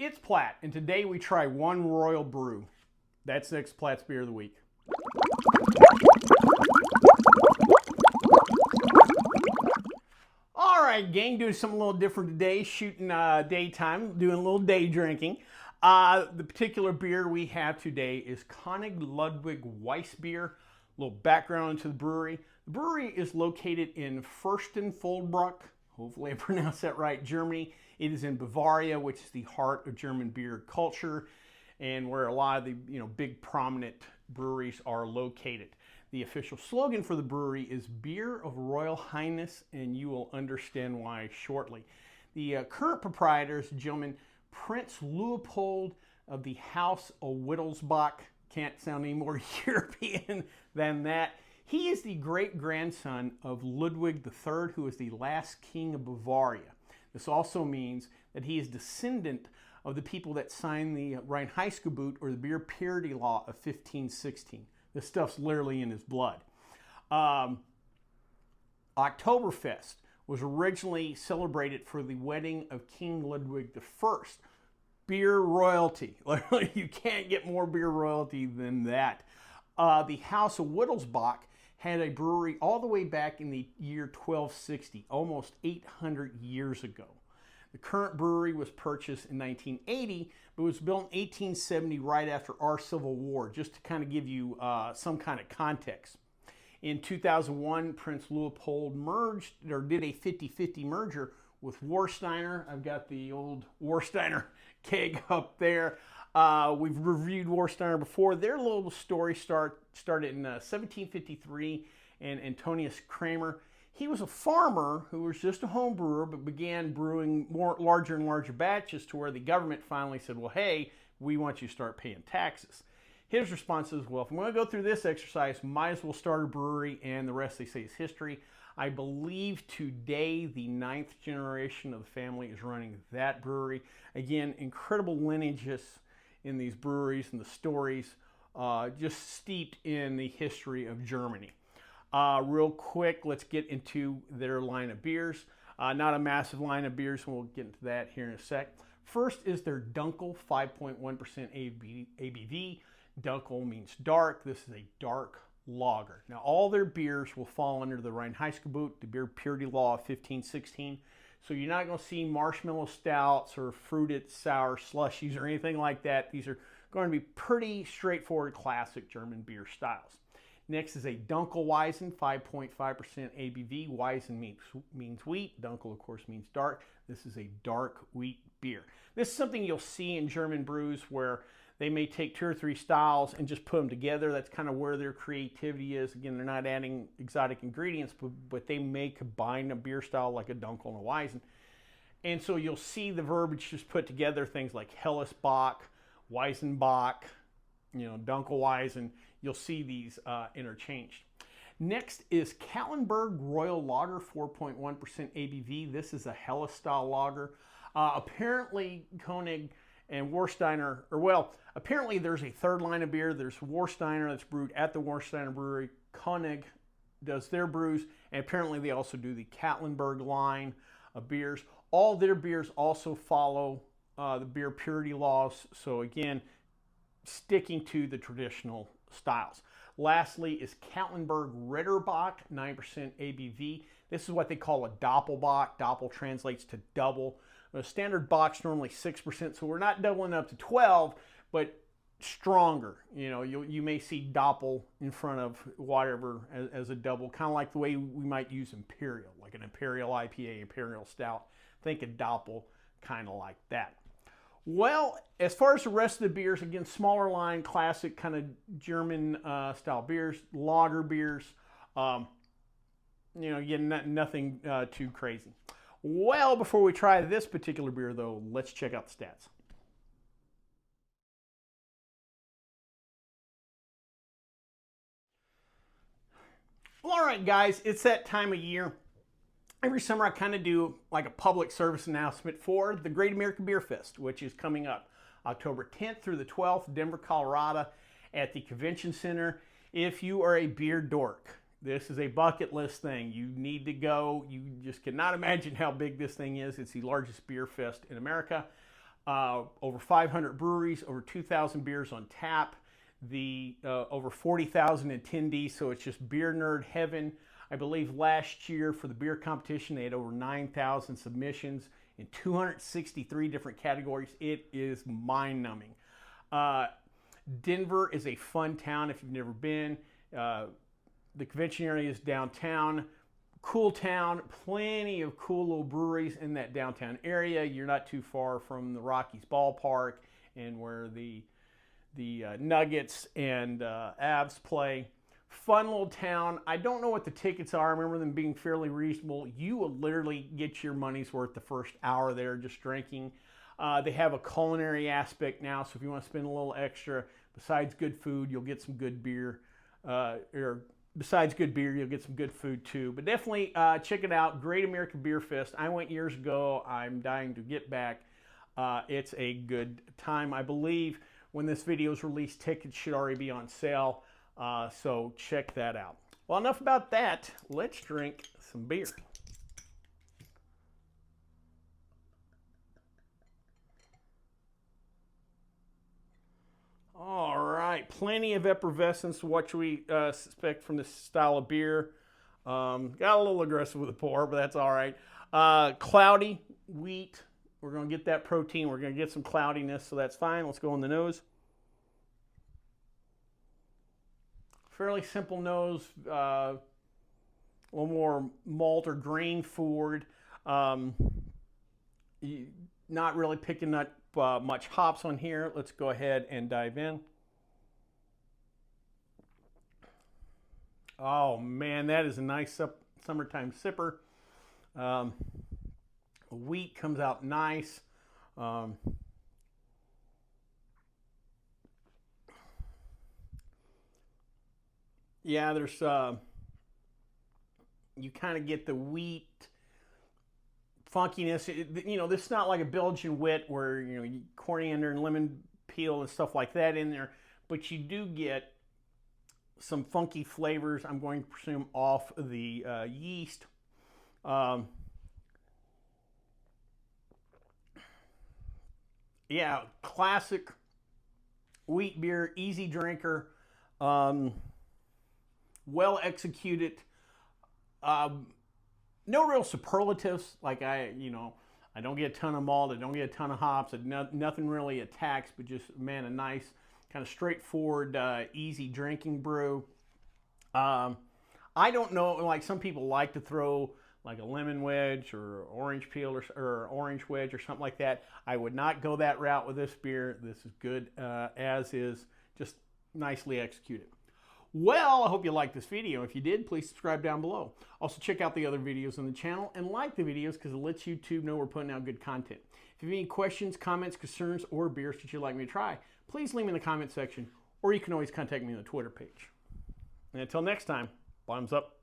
It's Platt, and today we try one royal brew. That's next Platt's Beer of the Week. All right, gang, doing something a little different today, shooting daytime, doing a little day drinking. The particular beer we have today is Konig Ludwig Weissbeer. A little background into the brewery. The brewery is located in Fürstenfeldbruck, hopefully I pronounced that right, Germany. It is in Bavaria, which is the heart of German beer culture and where a lot of the big prominent breweries are located. The official slogan for the brewery is Beer of Royal Highness, and you will understand why shortly. The current proprietor is gentleman Prince Leopold of the House of Wittelsbach. Can't sound any more European than that. He is the great-grandson of Ludwig III, who was the last king of Bavaria. This also means that he is descendant of the people that signed the Reinheitsgebot, or the Beer Purity Law of 1516. This stuff's literally in his blood. Oktoberfest was originally celebrated for the wedding of King Ludwig I. Beer royalty. Literally, you can't get more beer royalty than that. The House of Wittelsbach had a brewery all the way back in the year 1260, almost 800 years ago. The current brewery was purchased in 1980, but was built in 1870, right after our Civil War, just to kind of give you some kind of context. In 2001, Prince Leopold merged, or did a 50-50 merger with Warsteiner. I've got the old Warsteiner keg up there. We've reviewed Warsteiner before. Their little story started in 1753, and Antonius Kramer, he was a farmer who was just a home brewer, but began brewing larger and larger batches to where the government finally said, well, hey, we want you to start paying taxes. His response is, well, if I'm going to go through this exercise, might as well start a brewery, and the rest, they say, is history. I believe today the 9th generation of the family is running that brewery. Again, incredible lineages in these breweries, and the stories just steeped in the history of Germany. Real quick, let's get into their line of beers. Not a massive line of beers, and we'll get into that here in a sec. First is their Dunkel, 5.1% ABV. Dunkel means dark. This is a dark lager. Now, all their beers will fall under the Reinheitsgebot, the Beer Purity Law of 1516. So you're not going to see marshmallow stouts or fruited sour slushies or anything like that. These are going to be pretty straightforward, classic German beer styles. Next is a Dunkelweizen, 5.5% ABV. Weizen means wheat. Dunkel, of course, means dark. This is a dark wheat beer. This is something you'll see in German brews where they may take 2 or 3 styles and just put them together. That's kind of where their creativity is. Again, they're not adding exotic ingredients, but they may combine a beer style like a Dunkel and a Weizen. And so you'll see the verbiage just put together, things like Hellesbock, Weizenbock, Dunkelweizen. You'll see these interchanged. Next is Kaltenberg Royal Lager, 4.1% ABV. This is a Helles style lager. Apparently, Konig and Warsteiner, apparently there's a third line of beer. There's Warsteiner that's brewed at the Warsteiner Brewery. Konig does their brews, and apparently they also do the Kaltenberg line of beers. All their beers also follow the beer purity laws. So again, sticking to the traditional styles. Lastly is Kaltenberg Ritterbock, 9% ABV. This is what they call a Doppelbock. Doppel translates to double. A standard bock's normally 6%, so we're not doubling up to 12, but stronger. You may see Doppel in front of whatever as a double, kind of like the way we might use Imperial, like an Imperial IPA, Imperial Stout. Think a Doppel, kind of like that. Well, as far as the rest of the beers, again, smaller line, classic kind of German style beers, lager beers. Again, nothing too crazy. Well, before we try this particular beer, though, let's check out the stats. Well, all right, guys, it's that time of year. Every summer, I kind of do like a public service announcement for the Great American Beer Fest, which is coming up October 10th through the 12th, Denver, Colorado, at the Convention Center. If you are a beer dork, this is a bucket list thing. You need to go. You just cannot imagine how big this thing is. It's the largest beer fest in America. Over 500 breweries, over 2,000 beers on tap, over 40,000 attendees, so it's just beer nerd heaven. I believe last year for the beer competition, they had over 9,000 submissions in 263 different categories. It is mind-numbing. Denver is a fun town if you've never been. The convention area is downtown. Cool town, plenty of cool little breweries in that downtown area. You're not too far from the Rockies ballpark and where the Nuggets and Avs play. Fun little town. I don't know what the tickets are. I remember them being fairly reasonable. You will literally get your money's worth the first hour there just drinking. They have a culinary aspect now, so if you want to spend a little extra, besides good food, you'll get some good beer. Besides good beer, you'll get some good food too. But definitely check it out. Great American Beer Fest. I went years ago. I'm dying to get back. It's a good time. I believe when this video is released, tickets should already be on sale. So check that out. Well, enough about that. Let's drink some beer. All right, plenty of effervescence, what we expect from this style of beer. Got a little aggressive with the pour, but that's all right. Cloudy wheat. We're going to get that protein. We're going to get some cloudiness, so that's fine. Let's go on the nose. Fairly simple nose, a little more malt or grain forward. Not really picking up much hops on here. Let's go ahead and dive in. Oh man, that is a nice summertime sipper. Wheat comes out nice. Yeah, there's you kind of get the wheat funkiness. You know, this is not like a Belgian wit where, you know, coriander and lemon peel and stuff like that in there, but you do get some funky flavors, I'm going to presume, off the yeast. Yeah, classic wheat beer, easy drinker, well executed. No real superlatives, like I don't get a ton of malt, I don't get a ton of hops, nothing really attacks, but just, man, a nice kind of straightforward, easy drinking brew. I don't know, like some people like to throw like a lemon wedge or orange peel or orange wedge or something like that. I would not go that route with this beer. This is good as is, just nicely executed. Well, I hope you liked this video. If you did, please subscribe down below. Also, check out the other videos on the channel and like the videos because it lets YouTube know we're putting out good content. If you have any questions, comments, concerns, or beers that you'd like me to try, please leave me in the comment section, or you can always contact me on the Twitter page. And until next time, bottoms up.